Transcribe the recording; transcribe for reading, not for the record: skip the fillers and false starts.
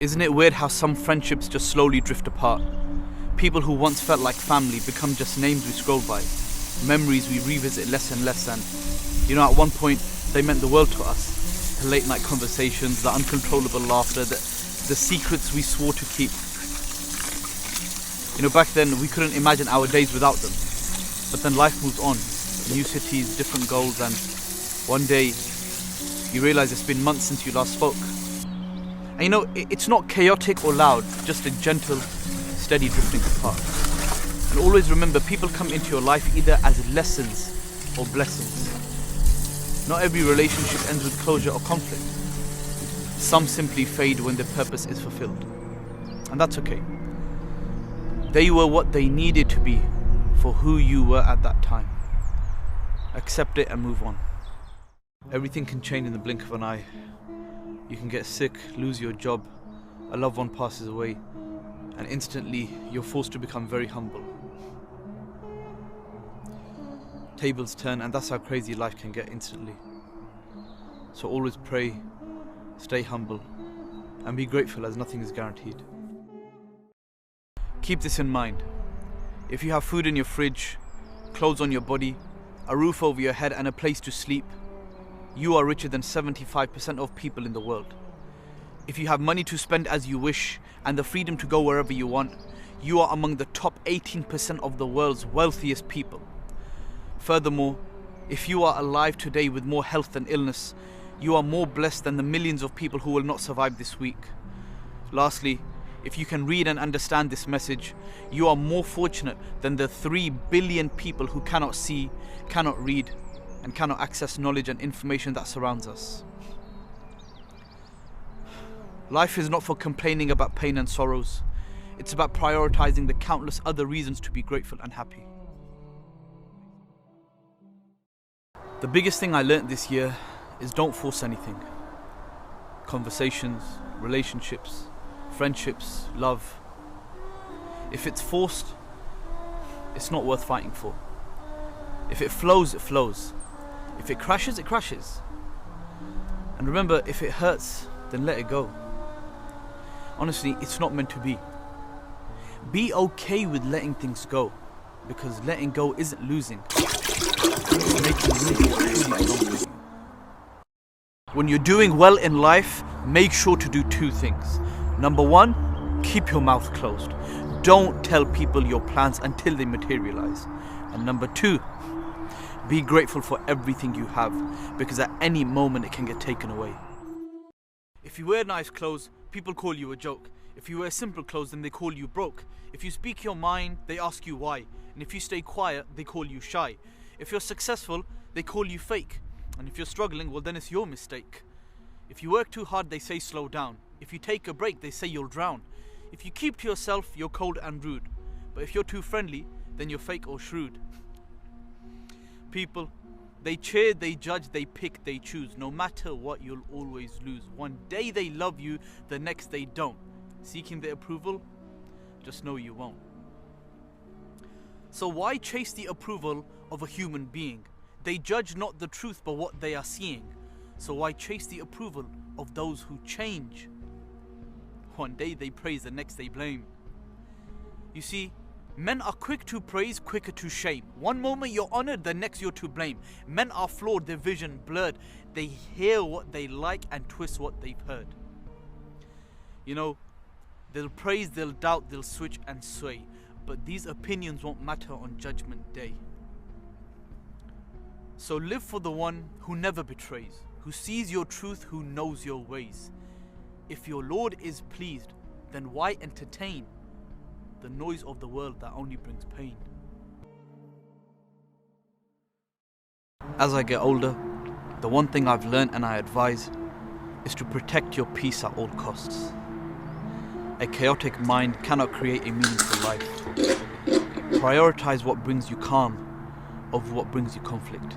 Isn't it weird how some friendships just slowly drift apart? People who once felt like family become just names we scroll by, memories we revisit less and less, and at one point they meant the world to us. The late night conversations, the uncontrollable laughter, the secrets we swore to keep. Back then we couldn't imagine our days without them. But then life moves on, new cities, different goals, and one day you realize it's been months since you last spoke. And it's not chaotic or loud, just a gentle, steady drifting apart. And always remember, people come into your life either as lessons or blessings. Not every relationship ends with closure or conflict. Some simply fade when their purpose is fulfilled. And that's okay. They were what they needed to be for who you were at that time. Accept it and move on. Everything can change in the blink of an eye. You can get sick, lose your job, a loved one passes away, and instantly you're forced to become very humble. Tables turn, and that's how crazy life can get instantly. So always pray, stay humble, and be grateful, as nothing is guaranteed. Keep this in mind. If you have food in your fridge, clothes on your body, a roof over your head and a place to sleep, you are richer than 75% of people in the world. If you have money to spend as you wish and the freedom to go wherever you want, you are among the top 18% of the world's wealthiest people. Furthermore, if you are alive today with more health than illness, you are more blessed than the millions of people who will not survive this week. Lastly, if you can read and understand this message, you are more fortunate than the 3 billion people who cannot see, cannot read, and cannot access knowledge and information that surrounds us. Life is not for complaining about pain and sorrows. It's about prioritizing the countless other reasons to be grateful and happy. The biggest thing I learned this year is don't force anything. Conversations, relationships, friendships, love. If it's forced, it's not worth fighting for. If it flows, it flows. If it crashes, it crashes. And remember, if it hurts, then let it go. Honestly, it's not meant to be. Be okay with letting things go, because letting go isn't losing. It's making room for truly belong to you. When you're doing well in life, make sure to do 2 things. Number 1, keep your mouth closed. Don't tell people your plans until they materialize. And number 2, be grateful for everything you have, because at any moment it can get taken away. If you wear nice clothes, people call you a joke. If you wear simple clothes, then they call you broke. If you speak your mind, they ask you why. And if you stay quiet, they call you shy. If you're successful, they call you fake. And if you're struggling, well, then it's your mistake. If you work too hard, they say slow down. If you take a break, they say you'll drown. If you keep to yourself, you're cold and rude. But if you're too friendly, then you're fake or shrewd. People, they cheer, they judge, they pick, they choose. No matter what, you'll always lose. One day they love you, the next they don't. Seeking their approval, just know you won't. So why chase the approval of a human being? They judge not the truth but what they are seeing. So why chase the approval of those who change? One day they praise, the next they blame. You see, men are quick to praise, quicker to shame. One moment you're honored, the next you're to blame. Men are flawed, their vision blurred. They hear what they like and twist what they've heard. They'll praise, they'll doubt, they'll switch and sway. But these opinions won't matter on Judgment Day. So live for the one who never betrays, who sees your truth, who knows your ways. If your Lord is pleased, then why entertain the noise of the world that only brings pain? As I get older, the one thing I've learned and I advise is to protect your peace at all costs. A chaotic mind cannot create a meaningful life. Prioritize what brings you calm over what brings you conflict.